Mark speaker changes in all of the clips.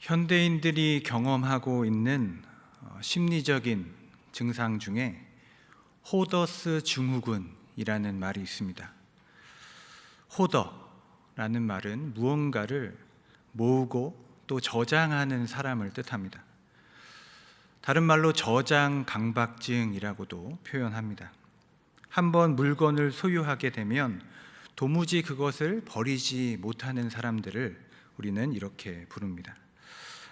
Speaker 1: 현대인들이 경험하고 있는 심리적인 증상 중에 호더스 증후군이라는 말이 있습니다. 호더라는 말은 무언가를 모으고 또 저장하는 사람을 뜻합니다. 다른 말로 저장 강박증이라고도 표현합니다. 한번 물건을 소유하게 되면 도무지 그것을 버리지 못하는 사람들을 우리는 이렇게 부릅니다.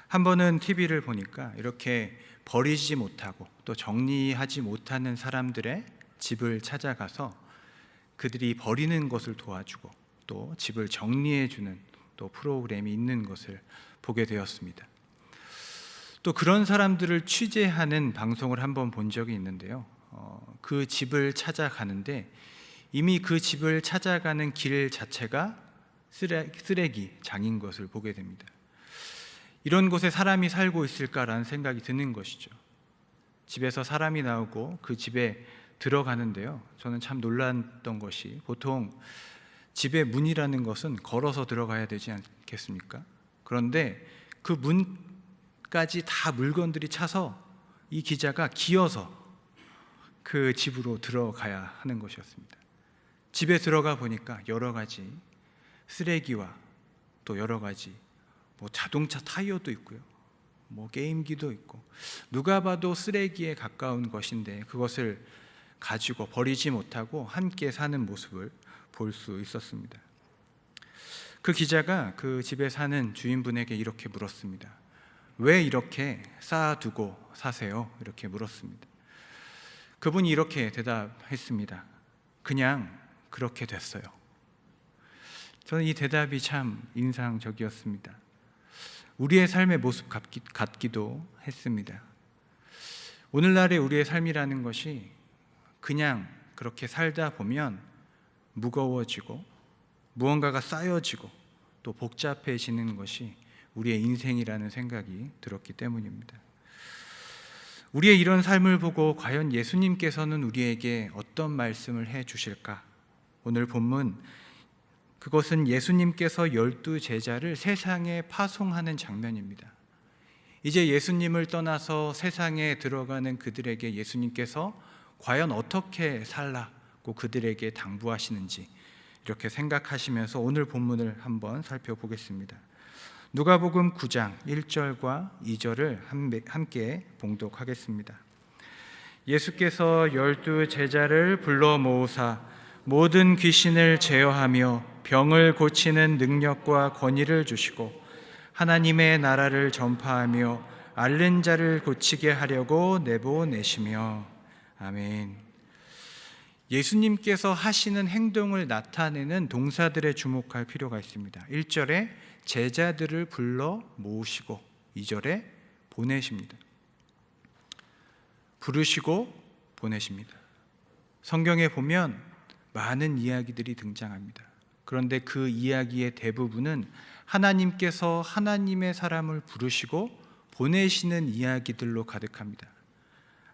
Speaker 1: 한 번은 TV를 보니까 이렇게 버리지 못하고 또 정리하지 못하는 사람들의 집을 찾아가서 그들이 버리는 것을 도와주고 또 집을 정리해주는 또 프로그램이 있는 것을 보게 되었습니다. 또 그런 사람들을 취재하는 방송을 한번 본 적이 있는데요. 그 집을 찾아가는데 이미 그 집을 찾아가는 길 자체가 쓰레기장인 것을 보게 됩니다. 이런 곳에 사람이 살고 있을까라는 생각이 드는 것이죠. 집에서 사람이 나오고 그 집에 들어가는데요, 저는 참 놀랐던 것이, 보통 집의 문이라는 것은 걸어서 들어가야 되지 않겠습니까? 그런데 그 문까지 다 물건들이 차서 이 기자가 기어서 그 집으로 들어가야 하는 것이었습니다. 집에 들어가 보니까 여러 가지 쓰레기와 또 여러 가지 자동차 타이어도 있고요, 게임기도 있고, 누가 봐도 쓰레기에 가까운 것인데 그것을 가지고 버리지 못하고 함께 사는 모습을 볼 수 있었습니다. 그 기자가 그 집에 사는 주인분에게 이렇게 물었습니다. 왜 이렇게 쌓아두고 사세요? 이렇게 물었습니다. 그분이 이렇게 대답했습니다. 그냥 그렇게 됐어요. 저는 이 대답이 참 인상적이었습니다. 우리의 삶의 모습 같기도 했습니다. 오늘날의 우리의 삶이라는 것이 그냥 그렇게 살다 보면 무거워지고 무언가가 쌓여지고 또 복잡해지는 것이 우리의 인생이라는 생각이 들었기 때문입니다. 우리의 이런 삶을 보고 과연 예수님께서는 우리에게 어떤 말씀을 해 주실까? 오늘 본문, 그것은 예수님께서 12 제자를 세상에 파송하는 장면입니다. 이제 예수님을 떠나서 세상에 들어가는 그들에게 예수님께서 과연 어떻게 살라고 그들에게 당부하시는지 이렇게 생각하시면서 오늘 본문을 한번 살펴보겠습니다. 누가복음 9장 1절과 2절을 함께 봉독하겠습니다. 예수께서 12 제자를 불러 모으사 모든 귀신을 제어하며 병을 고치는 능력과 권위를 주시고 하나님의 나라를 전파하며 앓는 자를 고치게 하려고 내보내시며. 아멘. 예수님께서 하시는 행동을 나타내는 동사들에 주목할 필요가 있습니다. 1절에 제자들을 불러 모으시고 2절에 보내십니다. 부르시고 보내십니다. 성경에 보면 많은 이야기들이 등장합니다. 그런데 그 이야기의 대부분은 하나님께서 하나님의 사람을 부르시고 보내시는 이야기들로 가득합니다.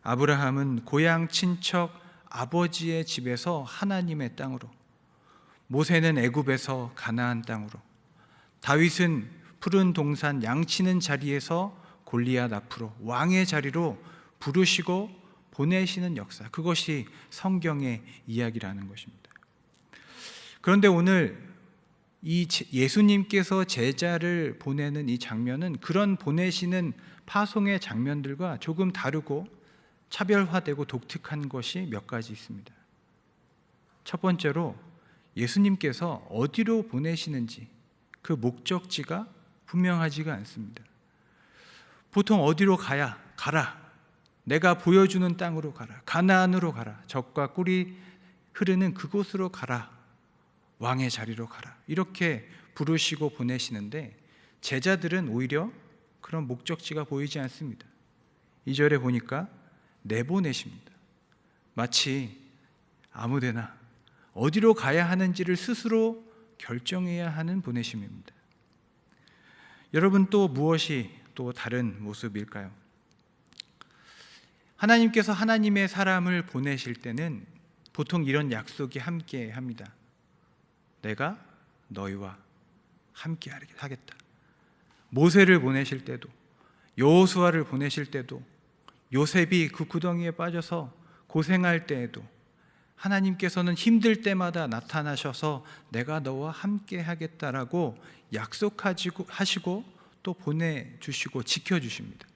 Speaker 1: 아브라함은 고향 친척 아버지의 집에서 하나님의 땅으로, 모세는 애굽에서 가나안 땅으로, 다윗은 푸른 동산 양치는 자리에서 골리앗 앞으로, 왕의 자리로 부르시고 보내시는 역사, 그것이 성경의 이야기라는 것입니다. 그런데 오늘 이 예수님께서 제자를 보내는 이 장면은 그런 보내시는 파송의 장면들과 조금 다르고 차별화되고 독특한 것이 몇 가지 있습니다. 첫 번째로 예수님께서 어디로 보내시는지 그 목적지가 분명하지가 않습니다. 보통 어디로 가라, 내가 보여주는 땅으로 가라, 가나안으로 가라, 젖과 꿀이 흐르는 그곳으로 가라, 왕의 자리로 가라, 이렇게 부르시고 보내시는데 제자들은 오히려 그런 목적지가 보이지 않습니다. 2절에 보니까 내보내십니다. 마치 아무데나 어디로 가야 하는지를 스스로 결정해야 하는 보내심입니다. 여러분, 또 무엇이 또 다른 모습일까요? 하나님께서 하나님의 사람을 보내실 때는 보통 이런 약속이 함께 합니다. 내가 너희와 함께 하겠다. 모세를 보내실 때도, 여호수아를 보내실 때도, 요셉이 그 구덩이에 빠져서 고생할 때에도 하나님께서는 힘들 때마다 나타나셔서 내가 너와 함께 하겠다라고 약속하시고 또 보내주시고 지켜주십니다.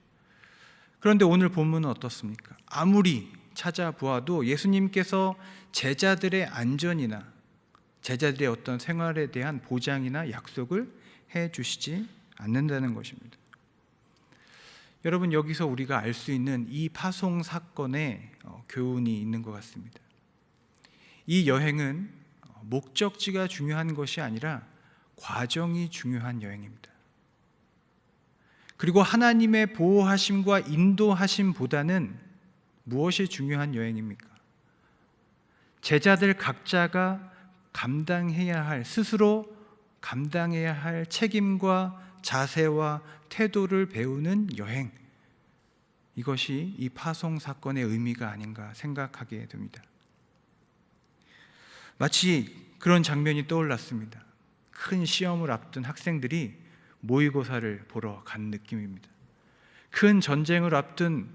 Speaker 1: 그런데 오늘 본문은 어떻습니까? 아무리 찾아보아도 예수님께서 제자들의 안전이나 제자들의 어떤 생활에 대한 보장이나 약속을 해주시지 않는다는 것입니다. 여러분, 여기서 우리가 알 수 있는 이 파송 사건의 교훈이 있는 것 같습니다. 이 여행은 목적지가 중요한 것이 아니라 과정이 중요한 여행입니다. 그리고 하나님의 보호하심과 인도하심보다는 무엇이 중요한 여행입니까? 제자들 각자가 스스로 감당해야 할 책임과 자세와 태도를 배우는 여행, 이것이 이 파송 사건의 의미가 아닌가 생각하게 됩니다. 마치 그런 장면이 떠올랐습니다. 큰 시험을 앞둔 학생들이 모의고사를 보러 간 느낌입니다. 큰 전쟁을 앞둔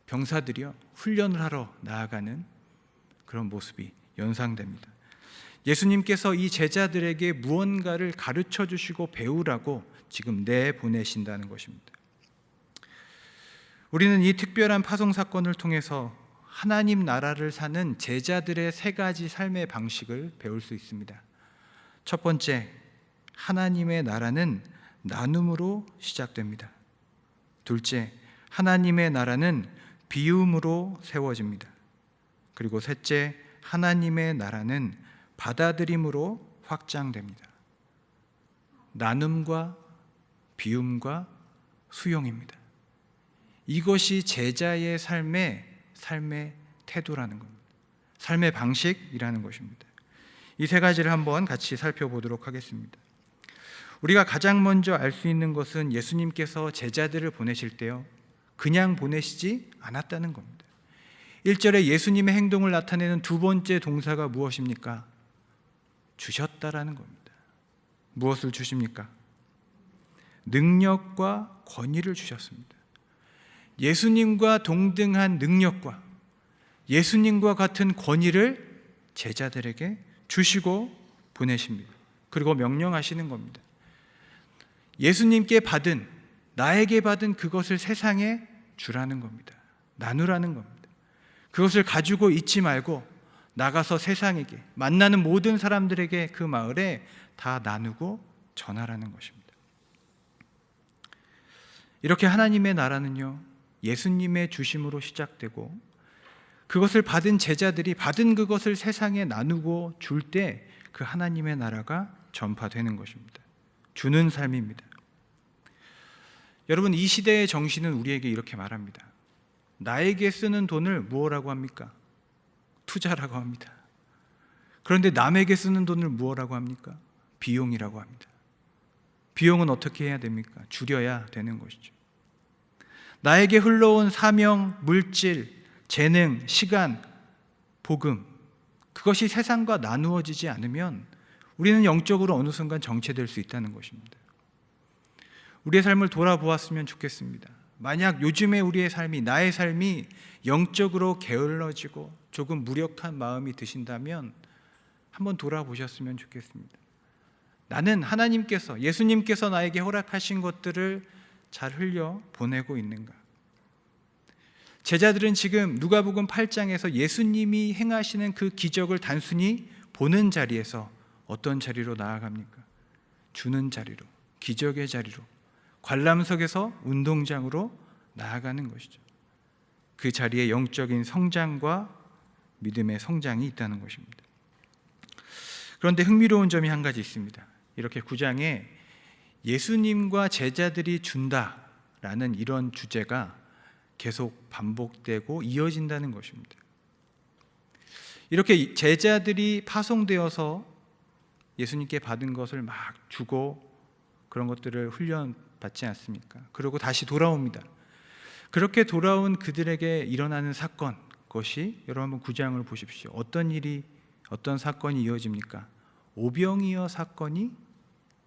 Speaker 1: 병사들이요, 훈련을 하러 나아가는 그런 모습이 연상됩니다. 예수님께서 이 제자들에게 무언가를 가르쳐 주시고 배우라고 지금 내보내신다는 것입니다. 우리는 이 특별한 파송 사건을 통해서 하나님 나라를 사는 제자들의 세 가지 삶의 방식을 배울 수 있습니다. 첫 번째, 하나님의 나라는 나눔으로 시작됩니다. 둘째, 하나님의 나라는 비움으로 세워집니다. 그리고 셋째, 하나님의 나라는 받아들임으로 확장됩니다. 나눔과 비움과 수용입니다. 이것이 제자의 삶의 태도라는 겁니다. 삶의 방식이라는 것입니다. 이 세 가지를 한번 같이 살펴보도록 하겠습니다. 우리가 가장 먼저 알 수 있는 것은 예수님께서 제자들을 보내실 때요, 그냥 보내시지 않았다는 겁니다. 1절에 예수님의 행동을 나타내는 두 번째 동사가 무엇입니까? 주셨다라는 겁니다. 무엇을 주십니까? 능력과 권위를 주셨습니다. 예수님과 동등한 능력과 예수님과 같은 권위를 제자들에게 주시고 보내십니다. 그리고 명령하시는 겁니다. 예수님께 받은, 나에게 받은 그것을 세상에 주라는 겁니다. 나누라는 겁니다. 그것을 가지고 있지 말고 나가서 세상에게, 만나는 모든 사람들에게, 그 마을에 다 나누고 전하라는 것입니다. 이렇게 하나님의 나라는요, 예수님의 주심으로 시작되고 그것을 받은 제자들이 받은 그것을 세상에 나누고 줄 때 그 하나님의 나라가 전파되는 것입니다. 주는 삶입니다. 여러분, 이 시대의 정신은 우리에게 이렇게 말합니다. 나에게 쓰는 돈을 무엇이라고 합니까? 투자라고 합니다. 그런데 남에게 쓰는 돈을 무엇이라고 합니까? 비용이라고 합니다. 비용은 어떻게 해야 됩니까? 줄여야 되는 것이죠. 나에게 흘러온 사명, 물질, 재능, 시간, 복음, 그것이 세상과 나누어지지 않으면 우리는 영적으로 어느 순간 정체될 수 있다는 것입니다. 우리의 삶을 돌아보았으면 좋겠습니다. 만약 요즘에 우리의 삶이, 나의 삶이 영적으로 게을러지고 조금 무력한 마음이 드신다면 한번 돌아보셨으면 좋겠습니다. 나는 하나님께서, 예수님께서 나에게 허락하신 것들을 잘 흘려 보내고 있는가? 제자들은 지금 누가복음 8장에서 예수님이 행하시는 그 기적을 단순히 보는 자리에서 어떤 자리로 나아갑니까? 주는 자리로, 기적의 자리로, 관람석에서 운동장으로 나아가는 것이죠. 그 자리에 영적인 성장과 믿음의 성장이 있다는 것입니다. 그런데 흥미로운 점이 한 가지 있습니다. 이렇게 9장에 예수님과 제자들이 준다라는 이런 주제가 계속 반복되고 이어진다는 것입니다. 이렇게 제자들이 파송되어서 예수님께 받은 것을 막 주고 그런 것들을 훈련받지 않습니까? 그리고 다시 돌아옵니다. 그렇게 돌아온 그들에게 일어나는 사건, 그것이 여러분 9장을 보십시오. 어떤 사건이 이어집니까? 오병이어 사건이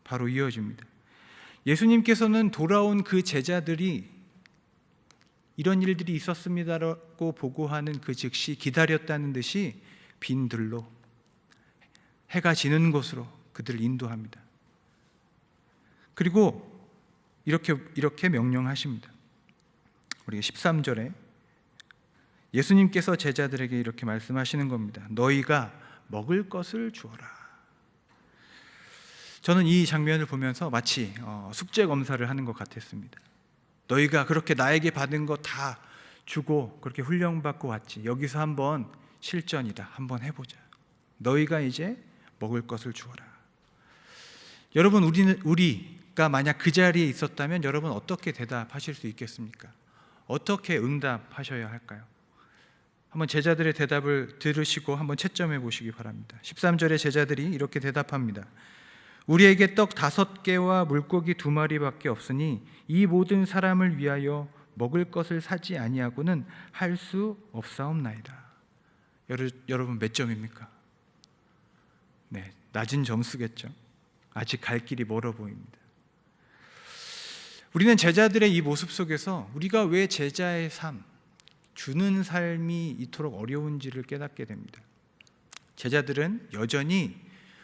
Speaker 1: 바로 이어집니다. 예수님께서는 돌아온 그 제자들이 이런 일들이 있었습니다라고 보고하는 그 즉시 기다렸다는 듯이 빈들로 해가 지는 곳으로 그들을 인도합니다. 그리고 이렇게 명령하십니다. 우리가 13절에 예수님께서 제자들에게 이렇게 말씀하시는 겁니다. 너희가 먹을 것을 주어라. 저는 이 장면을 보면서 마치 숙제 검사를 하는 것 같았습니다. 너희가 그렇게 나에게 받은 거 다 주고 그렇게 훈련받고 왔지. 여기서 한번 실전이다. 한번 해보자. 너희가 이제 먹을 것을 주어라. 여러분, 우리가 만약 그 자리에 있었다면 여러분 어떻게 대답하실 수 있겠습니까? 어떻게 응답하셔야 할까요? 한번 제자들의 대답을 들으시고 한번 채점해 보시기 바랍니다. 13절에 제자들이 이렇게 대답합니다. 우리에게 떡 5개와 물고기 2마리밖에 없으니 이 모든 사람을 위하여 먹을 것을 사지 아니하고는 할 수 없사옵나이다. 여러분 몇 점입니까? 네, 낮은 점수겠죠. 아직 갈 길이 멀어 보입니다. 우리는 제자들의 이 모습 속에서 우리가 왜 제자의 삶, 주는 삶이 이토록 어려운지를 깨닫게 됩니다. 제자들은 여전히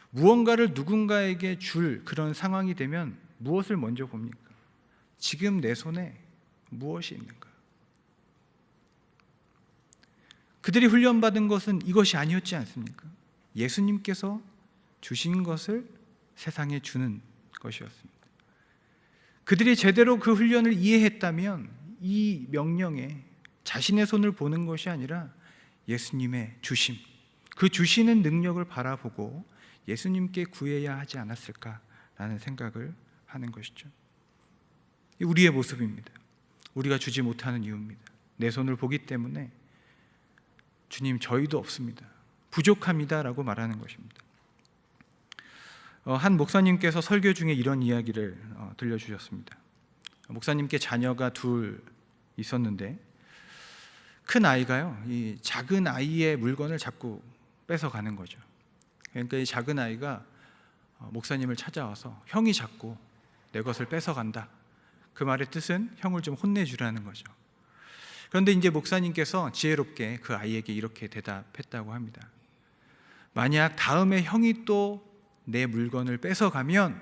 Speaker 1: 무언가를 누군가에게 줄 그런 상황이 되면 무엇을 먼저 봅니까? 지금 내 손에 무엇이 있는가? 그들이 훈련받은 것은 이것이 아니었지 않습니까? 예수님께서 주신 것을 세상에 주는 것이었습니다. 그들이 제대로 그 훈련을 이해했다면 이 명령에 자신의 손을 보는 것이 아니라 예수님의 주심, 그 주시는 능력을 바라보고 예수님께 구해야 하지 않았을까라는 생각을 하는 것이죠. 우리의 모습입니다. 우리가 주지 못하는 이유입니다. 내 손을 보기 때문에 주님 저희도 없습니다. 부족합니다라고 말하는 것입니다. 한 목사님께서 설교 중에 이런 이야기를 들려주셨습니다. 목사님께 자녀가 둘 있었는데 큰 아이가요, 이 작은 아이의 물건을 자꾸 뺏어가는 거죠. 그러니까 이 작은 아이가 목사님을 찾아와서 형이 자꾸 내 것을 뺏어간다. 그 말의 뜻은 형을 좀 혼내주라는 거죠. 그런데 이제 목사님께서 지혜롭게 그 아이에게 이렇게 대답했다고 합니다. 만약 다음에 형이 또 내 물건을 뺏어가면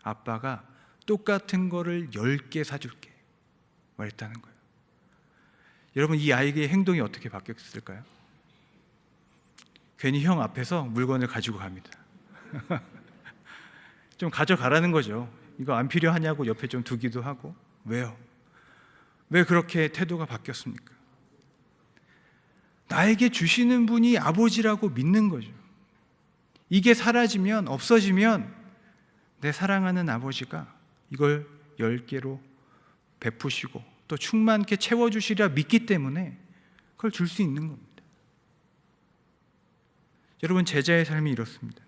Speaker 1: 아빠가 똑같은 거를 10개 사줄게 말했다는 거예요. 여러분, 이 아이의 행동이 어떻게 바뀌었을까요? 괜히 형 앞에서 물건을 가지고 갑니다. 좀 가져가라는 거죠. 이거 안 필요하냐고 옆에 좀 두기도 하고. 왜요? 왜 그렇게 태도가 바뀌었습니까? 나에게 주시는 분이 아버지라고 믿는 거죠. 이게 사라지면, 없어지면 내 사랑하는 아버지가 이걸 10개로 베푸시고 또 충만케 채워주시리라 믿기 때문에 그걸 줄 수 있는 겁니다. 여러분, 제자의 삶이 이렇습니다.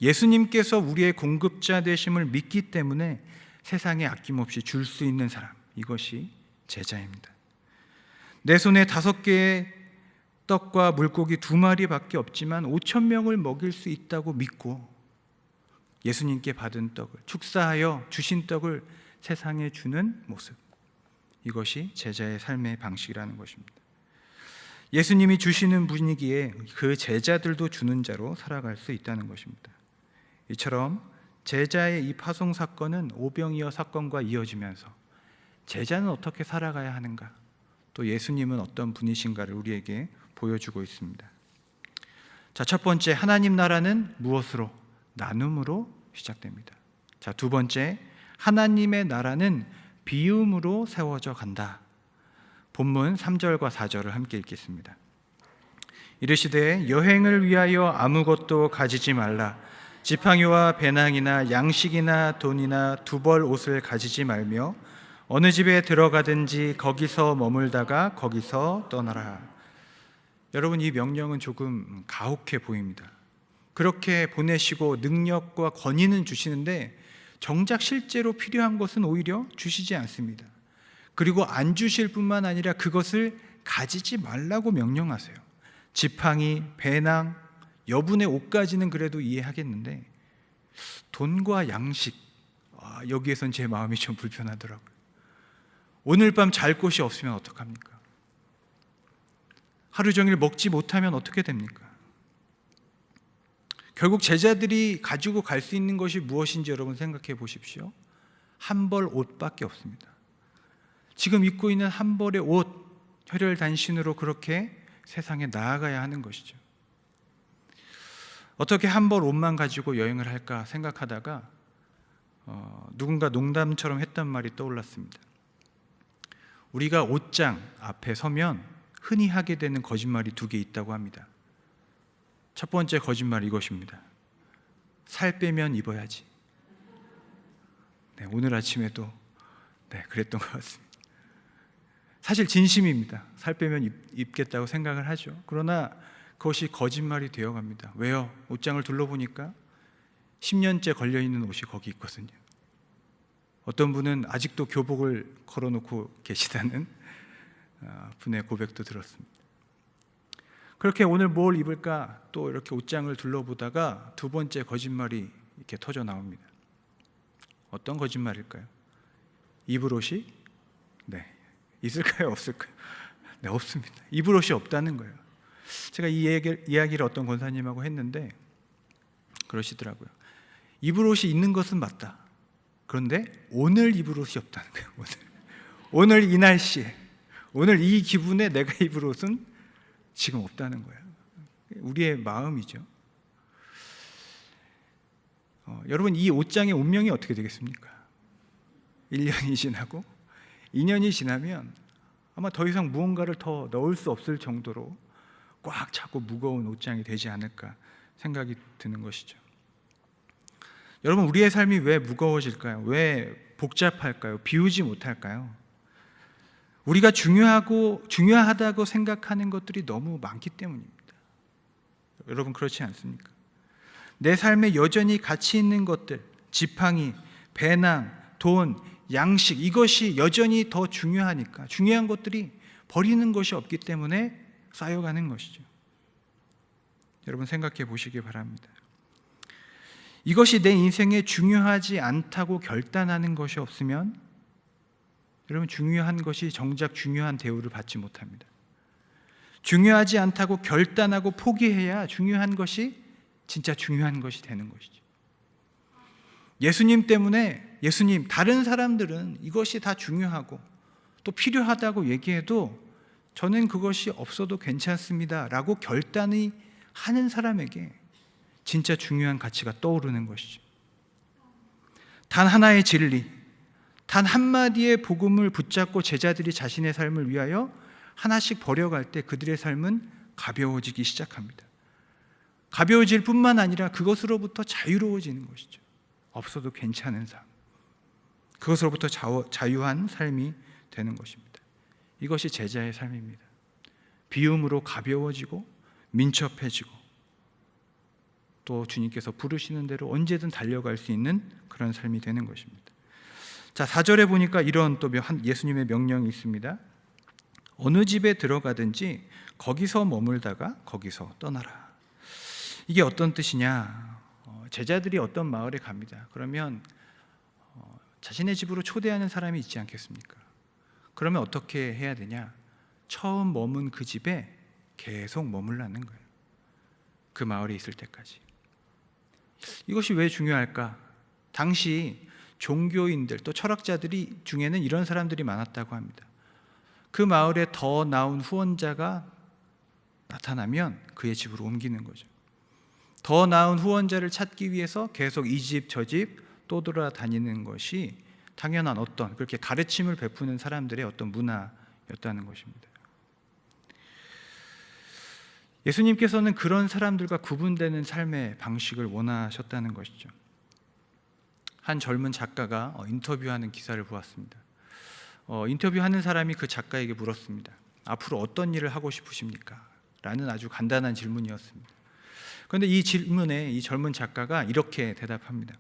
Speaker 1: 예수님께서 우리의 공급자 되심을 믿기 때문에 세상에 아낌없이 줄 수 있는 사람, 이것이 제자입니다. 내 손에 5개의 떡과 물고기 2마리밖에 없지만 5,000명을 먹일 수 있다고 믿고 예수님께 받은 떡을, 축사하여 주신 떡을 세상에 주는 모습, 이것이 제자의 삶의 방식이라는 것입니다. 예수님이 주시는 분이기에 그 제자들도 주는 자로 살아갈 수 있다는 것입니다. 이처럼 제자의 이 파송 사건은 오병이어 사건과 이어지면서 제자는 어떻게 살아가야 하는가, 또 예수님은 어떤 분이신가를 우리에게 보여주고 있습니다. 자, 첫 번째, 하나님 나라는 무엇으로? 나눔으로 시작됩니다. 자, 두 번째, 하나님의 나라는 비움으로 세워져 간다. 본문 3절과 4절을 함께 읽겠습니다. 이르시되 여행을 위하여 아무것도 가지지 말라. 지팡이와 배낭이나 양식이나 돈이나 2벌 옷을 가지지 말며 어느 집에 들어가든지 거기서 머물다가 거기서 떠나라. 여러분, 이 명령은 조금 가혹해 보입니다. 그렇게 보내시고 능력과 권위는 주시는데 정작 실제로 필요한 것은 오히려 주시지 않습니다. 그리고 안 주실 뿐만 아니라 그것을 가지지 말라고 명령하세요. 지팡이, 배낭, 여분의 옷까지는 그래도 이해하겠는데 돈과 양식, 여기에선 제 마음이 좀 불편하더라고요. 오늘 밤 잘 곳이 없으면 어떡합니까? 하루 종일 먹지 못하면 어떻게 됩니까? 결국 제자들이 가지고 갈 수 있는 것이 무엇인지 여러분 생각해 보십시오. 한 벌 옷밖에 없습니다. 지금 입고 있는 한 벌의 옷, 혈혈단신으로 그렇게 세상에 나아가야 하는 것이죠. 어떻게 한 벌 옷만 가지고 여행을 할까 생각하다가 누군가 농담처럼 했던 말이 떠올랐습니다. 우리가 옷장 앞에 서면 흔히 하게 되는 거짓말이 2개 있다고 합니다. 첫 번째 거짓말 이것입니다. 살 빼면 입어야지. 네, 오늘 아침에도 그랬던 것 같습니다. 사실 진심입니다. 살 빼면 입겠다고 생각을 하죠. 그러나 그것이 거짓말이 되어갑니다. 왜요? 옷장을 둘러보니까 10년째 걸려있는 옷이 거기 있거든요. 어떤 분은 아직도 교복을 걸어놓고 계시다는 분의 고백도 들었습니다. 그렇게 오늘 뭘 입을까 또 이렇게 옷장을 둘러보다가 2번째 거짓말이 이렇게 터져 나옵니다. 어떤 거짓말일까요? 입을 옷이 있을까요? 없을까요? 네, 없습니다. 입을 옷이 없다는 거예요. 제가 이 이야기를 어떤 권사님하고 했는데 그러시더라고요. 입을 옷이 있는 것은 맞다. 그런데 오늘 입을 옷이 없다는 거예요. 오늘 이 날씨에, 오늘 이 기분에 내가 입을 옷은 지금 없다는 거예요. 우리의 마음이죠. 여러분, 이 옷장의 운명이 어떻게 되겠습니까? 1년이 지나고 2년이 지나면 아마 더 이상 무언가를 더 넣을 수 없을 정도로 꽉 차고 무거운 옷장이 되지 않을까 생각이 드는 것이죠. 여러분, 우리의 삶이 왜 무거워질까요? 왜 복잡할까요? 비우지 못할까요? 우리가 중요하다고 생각하는 것들이 너무 많기 때문입니다. 여러분, 그렇지 않습니까? 내 삶에 여전히 가치 있는 것들, 지팡이, 배낭, 돈, 양식, 이것이 여전히 더 중요하니까 중요한 것들이 버리는 것이 없기 때문에 쌓여가는 것이죠. 여러분, 생각해 보시기 바랍니다. 이것이 내 인생에 중요하지 않다고 결단하는 것이 없으면 여러분, 중요한 것이 정작 중요한 대우를 받지 못합니다. 중요하지 않다고 결단하고 포기해야 중요한 것이 진짜 중요한 것이 되는 것이죠. 예수님 때문에 다른 사람들은 이것이 다 중요하고 또 필요하다고 얘기해도 저는 그것이 없어도 괜찮습니다 라고 결단이 하는 사람에게 진짜 중요한 가치가 떠오르는 것이죠. 단 하나의 진리, 단 한마디의 복음을 붙잡고 제자들이 자신의 삶을 위하여 하나씩 버려갈 때 그들의 삶은 가벼워지기 시작합니다. 가벼워질 뿐만 아니라 그것으로부터 자유로워지는 것이죠. 없어도 괜찮은 삶, 그것으로부터 자유한 삶이 되는 것입니다. 이것이 제자의 삶입니다. 비움으로 가벼워지고 민첩해지고 또 주님께서 부르시는 대로 언제든 달려갈 수 있는 그런 삶이 되는 것입니다. 자, 4절에 보니까 이런 또 예수님의 명령이 있습니다. 어느 집에 들어가든지 거기서 머물다가 거기서 떠나라. 이게 어떤 뜻이냐? 제자들이 어떤 마을에 갑니다. 그러면 자신의 집으로 초대하는 사람이 있지 않겠습니까? 그러면 어떻게 해야 되냐? 처음 머문 그 집에 계속 머물라는 거예요. 그 마을에 있을 때까지. 이것이 왜 중요할까? 당시 종교인들 또 철학자들이 중에는 이런 사람들이 많았다고 합니다. 그 마을에 더 나은 후원자가 나타나면 그의 집으로 옮기는 거죠. 더 나은 후원자를 찾기 위해서 계속 이 집 저 집 떠돌아다니는 것이 당연한 어떤 그렇게 가르침을 베푸는 사람들의 어떤 문화였다는 것입니다. 예수님께서는 그런 사람들과 구분되는 삶의 방식을 원하셨다는 것이죠. 한 젊은 작가가 인터뷰하는 기사를 보았습니다. 인터뷰하는 사람이 그 작가에게 물었습니다. 앞으로 어떤 일을 하고 싶으십니까? 라는 아주 간단한 질문이었습니다. 그런데 이 질문에 이 젊은 작가가 이렇게 대답합니다.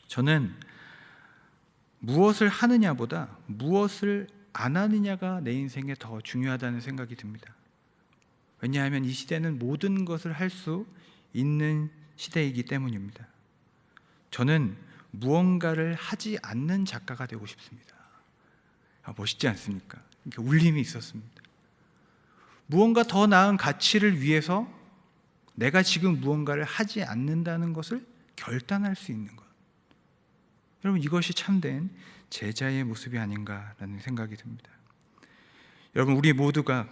Speaker 1: 저는 무엇을 하느냐보다 무엇을 안 하느냐가 내 인생에 더 중요하다는 생각이 듭니다. 왜냐하면 이 시대는 모든 것을 할 수 있는 시대이기 때문입니다. 저는 무언가를 하지 않는 작가가 되고 싶습니다. 멋있지 않습니까? 이렇게 울림이 있었습니다. 무언가 더 나은 가치를 위해서 내가 지금 무언가를 하지 않는다는 것을 결단할 수 있는 것. 여러분, 이것이 참된 제자의 모습이 아닌가라는 생각이 듭니다. 여러분, 우리 모두가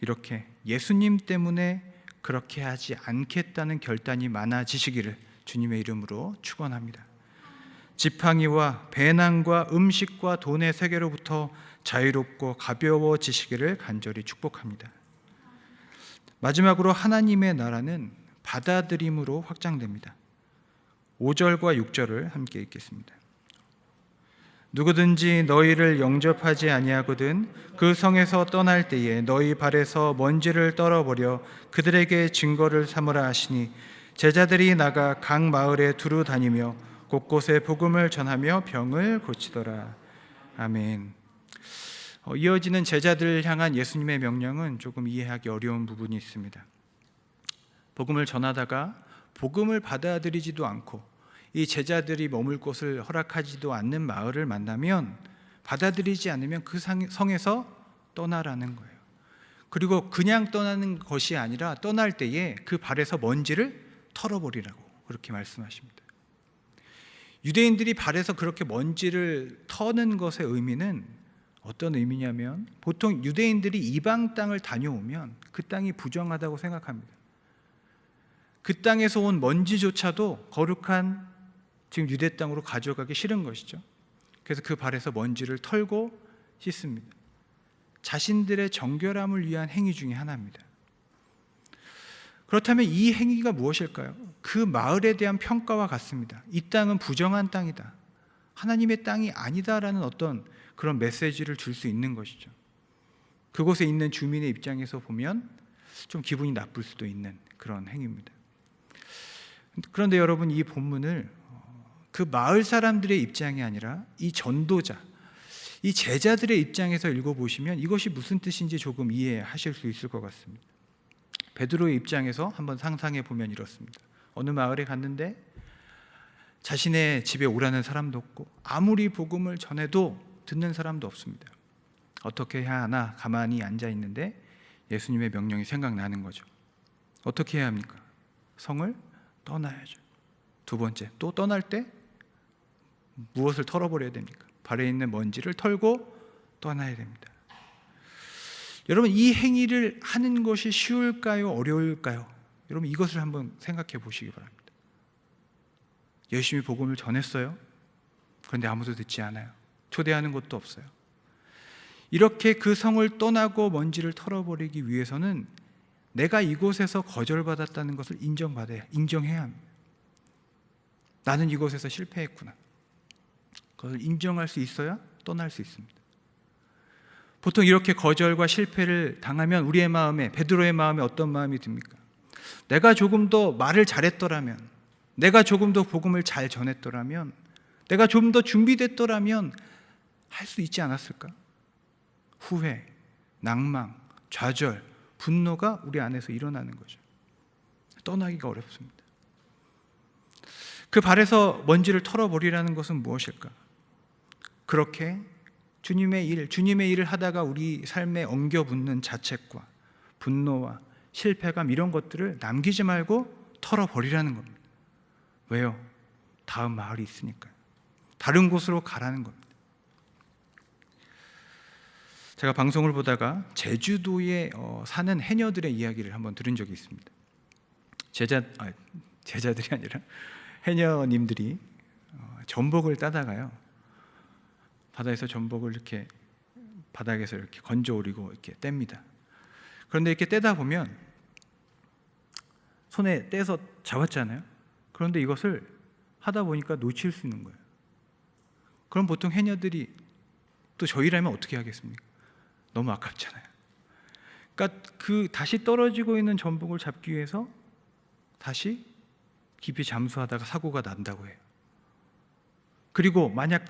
Speaker 1: 이렇게 예수님 때문에 그렇게 하지 않겠다는 결단이 많아지시기를 주님의 이름으로 축원합니다. 지팡이와 배낭과 음식과 돈의 세계로부터 자유롭고 가벼워지시기를 간절히 축복합니다. 마지막으로 하나님의 나라는 받아들임으로 확장됩니다. 5절과 6절을 함께 읽겠습니다. 누구든지 너희를 영접하지 아니하거든 그 성에서 떠날 때에 너희 발에서 먼지를 떨어버려 그들에게 증거를 삼으라 하시니 제자들이 나가 각 마을에 두루 다니며 곳곳에 복음을 전하며 병을 고치더라. 아멘. 이어지는 제자들을 향한 예수님의 명령은 조금 이해하기 어려운 부분이 있습니다. 복음을 전하다가 복음을 받아들이지도 않고 이 제자들이 머물 곳을 허락하지도 않는 마을을 만나면 받아들이지 않으면 그 성에서 떠나라는 거예요. 그리고 그냥 떠나는 것이 아니라 떠날 때에 그 발에서 먼지를 털어버리라고 그렇게 말씀하십니다. 유대인들이 발에서 그렇게 먼지를 터는 것의 의미는 어떤 의미냐면 보통 유대인들이 이방 땅을 다녀오면 그 땅이 부정하다고 생각합니다. 그 땅에서 온 먼지조차도 거룩한 지금 유대 땅으로 가져가기 싫은 것이죠. 그래서 그 발에서 먼지를 털고 씻습니다. 자신들의 정결함을 위한 행위 중에 하나입니다. 그렇다면 이 행위가 무엇일까요? 그 마을에 대한 평가와 같습니다. 이 땅은 부정한 땅이다, 하나님의 땅이 아니다라는 어떤 그런 메시지를 줄 수 있는 것이죠. 그곳에 있는 주민의 입장에서 보면 좀 기분이 나쁠 수도 있는 그런 행위입니다. 그런데 여러분, 이 본문을 그 마을 사람들의 입장이 아니라 이 전도자, 이 제자들의 입장에서 읽어보시면 이것이 무슨 뜻인지 조금 이해하실 수 있을 것 같습니다. 베드로의 입장에서 한번 상상해 보면 이렇습니다. 어느 마을에 갔는데 자신의 집에 오라는 사람도 없고 아무리 복음을 전해도 듣는 사람도 없습니다. 어떻게 해야 하나 가만히 앉아 있는데 예수님의 명령이 생각나는 거죠. 어떻게 해야 합니까? 성을 떠나야죠. 두 번째, 또 떠날 때 무엇을 털어버려야 됩니까? 발에 있는 먼지를 털고 떠나야 됩니다. 여러분, 이 행위를 하는 것이 쉬울까요? 어려울까요? 여러분, 이것을 한번 생각해 보시기 바랍니다. 열심히 복음을 전했어요. 그런데 아무도 듣지 않아요. 초대하는 것도 없어요. 이렇게 그 성을 떠나고 먼지를 털어버리기 위해서는 내가 이곳에서 거절받았다는 것을 인정해야 합니다. 나는 이곳에서 실패했구나. 그걸 인정할 수 있어야 떠날 수 있습니다. 보통 이렇게 거절과 실패를 당하면 우리의 마음에, 베드로의 마음에 어떤 마음이 듭니까? 내가 조금 더 말을 잘했더라면, 내가 조금 더 복음을 잘 전했더라면, 내가 좀 더 준비됐더라면 할 수 있지 않았을까? 후회, 낭망, 좌절, 분노가 우리 안에서 일어나는 거죠. 떠나기가 어렵습니다. 그 발에서 먼지를 털어버리라는 것은 무엇일까? 그렇게 주님의 일을 하다가 우리 삶에 엉겨붙는 자책과 분노와 실패감, 이런 것들을 남기지 말고 털어버리라는 겁니다. 왜요? 다음 마을이 있으니까요. 다른 곳으로 가라는 겁니다. 제가 방송을 보다가 제주도에 사는 해녀들의 이야기를 한번 들은 적이 있습니다. 제자들이 아니라 해녀님들이 전복을 따다가요, 바다에서 전복을 이렇게 바닥에서 이렇게 건져 오리고 이렇게 뗍니다. 그런데 이렇게 떼다 보면 손에 떼서 잡았잖아요. 그런데 이것을 하다 보니까 놓칠 수 있는 거예요. 그럼 보통 해녀들이, 또 저희라면 어떻게 하겠습니까? 너무 아깝잖아요. 그러니까 그 다시 떨어지고 있는 전복을 잡기 위해서 다시 깊이 잠수하다가 사고가 난다고 해요. 그리고 만약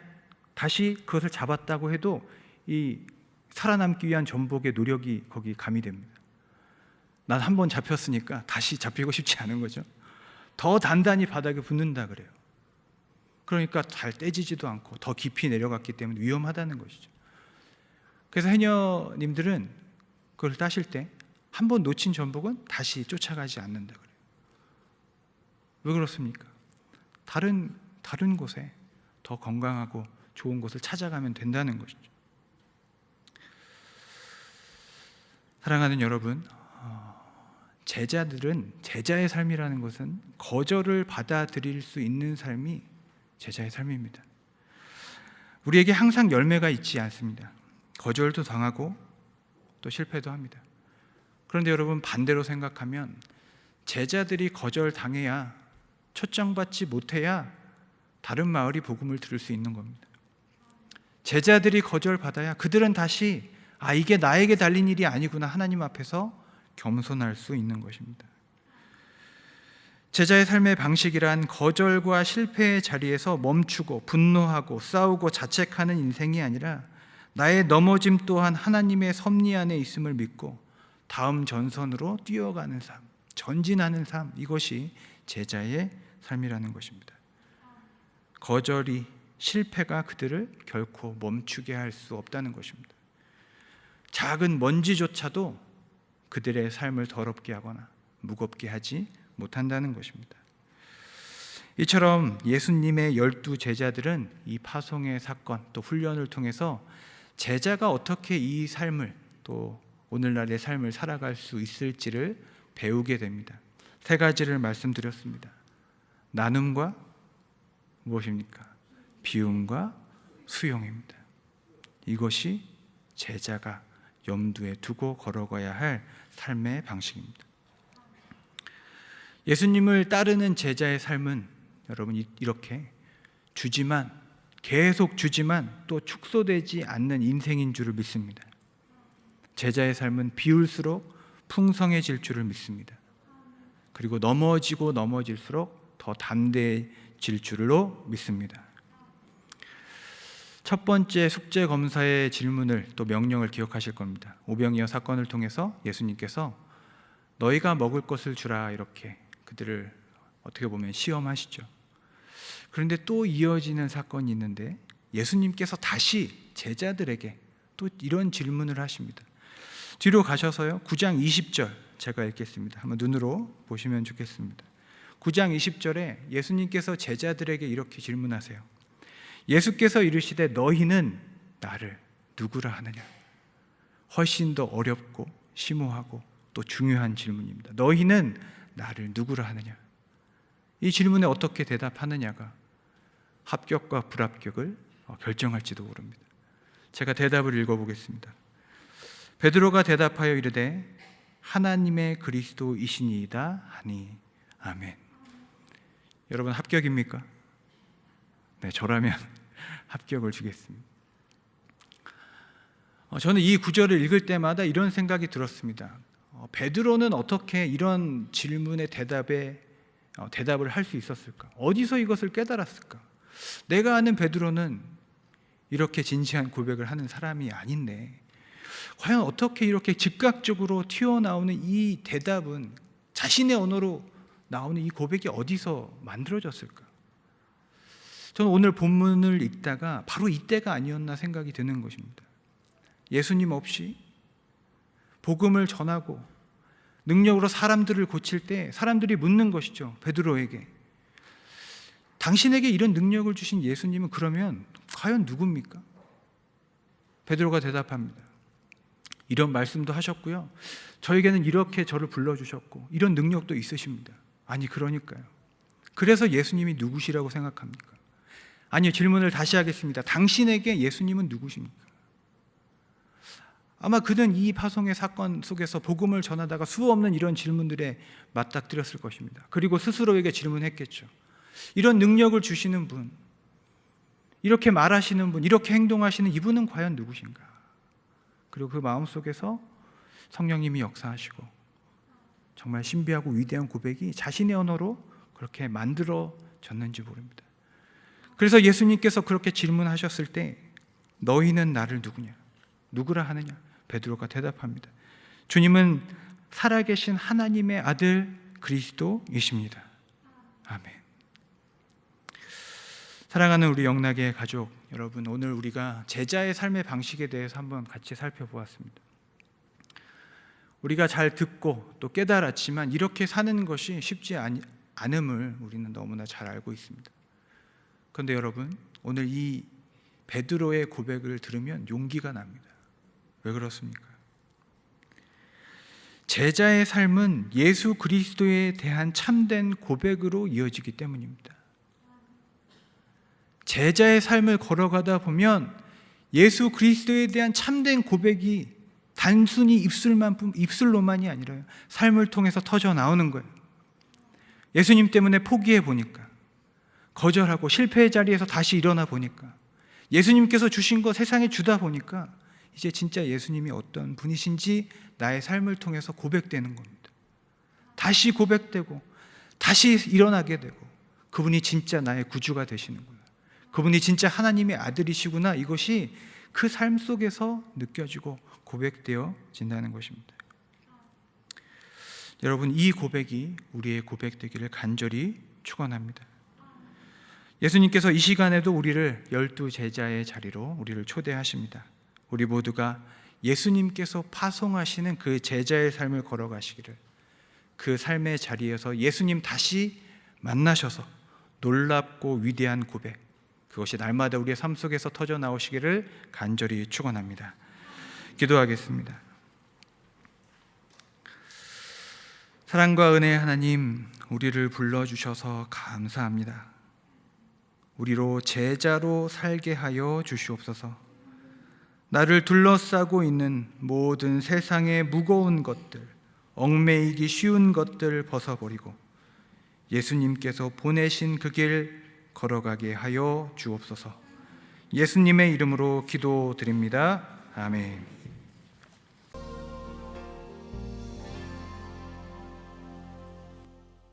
Speaker 1: 다시 그것을 잡았다고 해도 이 살아남기 위한 전복의 노력이 거기 가미됩니다. 난 한 번 잡혔으니까 다시 잡히고 싶지 않은 거죠. 더 단단히 바닥에 붙는다 그래요. 그러니까 잘 떼지지도 않고 더 깊이 내려갔기 때문에 위험하다는 것이죠. 그래서 해녀님들은 그걸 따실 때 한 번 놓친 전복은 다시 쫓아가지 않는다 그래요. 왜 그렇습니까? 다른 곳에 더 건강하고 좋은 곳을 찾아가면 된다는 것이죠. 사랑하는 여러분, 제자의 삶이라는 것은 거절을 받아들일 수 있는 삶이 제자의 삶입니다. 우리에게 항상 열매가 있지 않습니다. 거절도 당하고 또 실패도 합니다. 그런데 여러분, 반대로 생각하면 제자들이 거절당해야, 초청받지 못해야 다른 마을이 복음을 들을 수 있는 겁니다. 제자들이 거절받아야 그들은 다시 이게 나에게 달린 일이 아니구나, 하나님 앞에서 겸손할 수 있는 것입니다. 제자의 삶의 방식이란 거절과 실패의 자리에서 멈추고 분노하고 싸우고 자책하는 인생이 아니라 나의 넘어짐 또한 하나님의 섭리 안에 있음을 믿고 다음 전선으로 뛰어가는 삶, 전진하는 삶, 이것이 제자의 삶이라는 것입니다. 거절이, 실패가 그들을 결코 멈추게 할 수 없다는 것입니다. 작은 먼지조차도 그들의 삶을 더럽게 하거나 무겁게 하지 못한다는 것입니다. 이처럼 예수님의 12 제자들은 이 파송의 사건 또 훈련을 통해서 제자가 어떻게 이 삶을, 또 오늘날의 삶을 살아갈 수 있을지를 배우게 됩니다. 3가지를 말씀드렸습니다. 나눔과 무엇입니까? 비움과 수용입니다. 이것이 제자가 염두에 두고 걸어가야 할 삶의 방식입니다. 예수님을 따르는 제자의 삶은 여러분 이렇게 주지만, 계속 주지만 또 축소되지 않는 인생인 줄을 믿습니다. 제자의 삶은 비울수록 풍성해질 줄을 믿습니다. 그리고 넘어질수록 더 담대해질 줄로 믿습니다. 첫 번째 숙제 검사의 질문을, 또 명령을 기억하실 겁니다. 오병이어 사건을 통해서 예수님께서 너희가 먹을 것을 주라, 이렇게 그들을 어떻게 보면 시험하시죠. 그런데 또 이어지는 사건이 있는데 예수님께서 다시 제자들에게 또 이런 질문을 하십니다. 뒤로 가셔서요, 9장 20절 제가 읽겠습니다. 한번 눈으로 보시면 좋겠습니다. 9장 20절에 예수님께서 제자들에게 이렇게 질문하세요. 예수께서 이르시되 너희는 나를 누구라 하느냐. 훨씬 더 어렵고 심오하고 또 중요한 질문입니다. 너희는 나를 누구라 하느냐. 이 질문에 어떻게 대답하느냐가 합격과 불합격을 결정할지도 모릅니다. 제가 대답을 읽어보겠습니다. 베드로가 대답하여 이르되 하나님의 그리스도이시니이다 하니 아멘. 여러분, 합격입니까? 네, 저라면 합격을 주겠습니다. 저는 이 구절을 읽을 때마다 이런 생각이 들었습니다. 베드로는 어떻게 이런 질문의 대답을 할 수 있었을까? 어디서 이것을 깨달았을까? 내가 아는 베드로는 이렇게 진지한 고백을 하는 사람이 아닌데 과연 어떻게 이렇게 즉각적으로 튀어나오는 이 대답은, 자신의 언어로 나오는 이 고백이 어디서 만들어졌을까? 저는 오늘 본문을 읽다가 바로 이때가 아니었나 생각이 드는 것입니다. 예수님 없이 복음을 전하고 능력으로 사람들을 고칠 때 사람들이 묻는 것이죠. 베드로에게 당신에게 이런 능력을 주신 예수님은 그러면 과연 누굽니까? 베드로가 대답합니다. 이런 말씀도 하셨고요, 저에게는 이렇게 저를 불러주셨고 이런 능력도 있으십니다. 아니, 그러니까요. 그래서 예수님이 누구시라고 생각합니까? 아니요, 질문을 다시 하겠습니다. 당신에게 예수님은 누구십니까? 아마 그는 이 파송의 사건 속에서 복음을 전하다가 수없는 이런 질문들에 맞닥뜨렸을 것입니다. 그리고 스스로에게 질문했겠죠. 이런 능력을 주시는 분, 이렇게 말하시는 분, 이렇게 행동하시는 이분은 과연 누구신가? 그리고 그 마음속에서 성령님이 역사하시고 정말 신비하고 위대한 고백이 자신의 언어로 그렇게 만들어졌는지 모릅니다. 그래서 예수님께서 그렇게 질문하셨을 때 너희는 나를 누구라 하느냐? 베드로가 대답합니다. 주님은 살아계신 하나님의 아들 그리스도이십니다. 아멘. 사랑하는 우리 영락의 가족 여러분, 오늘 우리가 제자의 삶의 방식에 대해서 한번 같이 살펴보았습니다. 우리가 잘 듣고 또 깨달았지만 이렇게 사는 것이 쉽지 않음을 우리는 너무나 잘 알고 있습니다. 그런데 여러분, 오늘 이 베드로의 고백을 들으면 용기가 납니다. 왜 그렇습니까? 제자의 삶은 예수 그리스도에 대한 참된 고백으로 이어지기 때문입니다. 제자의 삶을 걸어가다 보면 예수 그리스도에 대한 참된 고백이 단순히 입술로만이 아니라 삶을 통해서 터져 나오는 거예요. 예수님 때문에 포기해 보니까, 거절하고 실패의 자리에서 다시 일어나 보니까, 예수님께서 주신 거 세상에 주다 보니까 이제 진짜 예수님이 어떤 분이신지 나의 삶을 통해서 고백되는 겁니다. 다시 고백되고 다시 일어나게 되고, 그분이 진짜 나의 구주가 되시는구나, 그분이 진짜 하나님의 아들이시구나, 이것이 그 삶 속에서 느껴지고 고백되어진다는 것입니다. 여러분, 이 고백이 우리의 고백되기를 간절히 축원합니다. 예수님께서 이 시간에도 우리를 12 제자의 자리로 우리를 초대하십니다. 우리 모두가 예수님께서 파송하시는 그 제자의 삶을 걸어가시기를, 그 삶의 자리에서 예수님 다시 만나셔서 놀랍고 위대한 고백, 그것이 날마다 우리의 삶 속에서 터져 나오시기를 간절히 축원합니다. 기도하겠습니다. 사랑과 은혜의 하나님, 우리를 불러주셔서 감사합니다. 우리로 제자로 살게 하여 주시옵소서. 나를 둘러싸고 있는 모든 세상의 무거운 것들, 얽매이기 쉬운 것들 벗어버리고 예수님께서 보내신 그 길 걸어가게 하여 주옵소서. 예수님의 이름으로 기도드립니다. 아멘.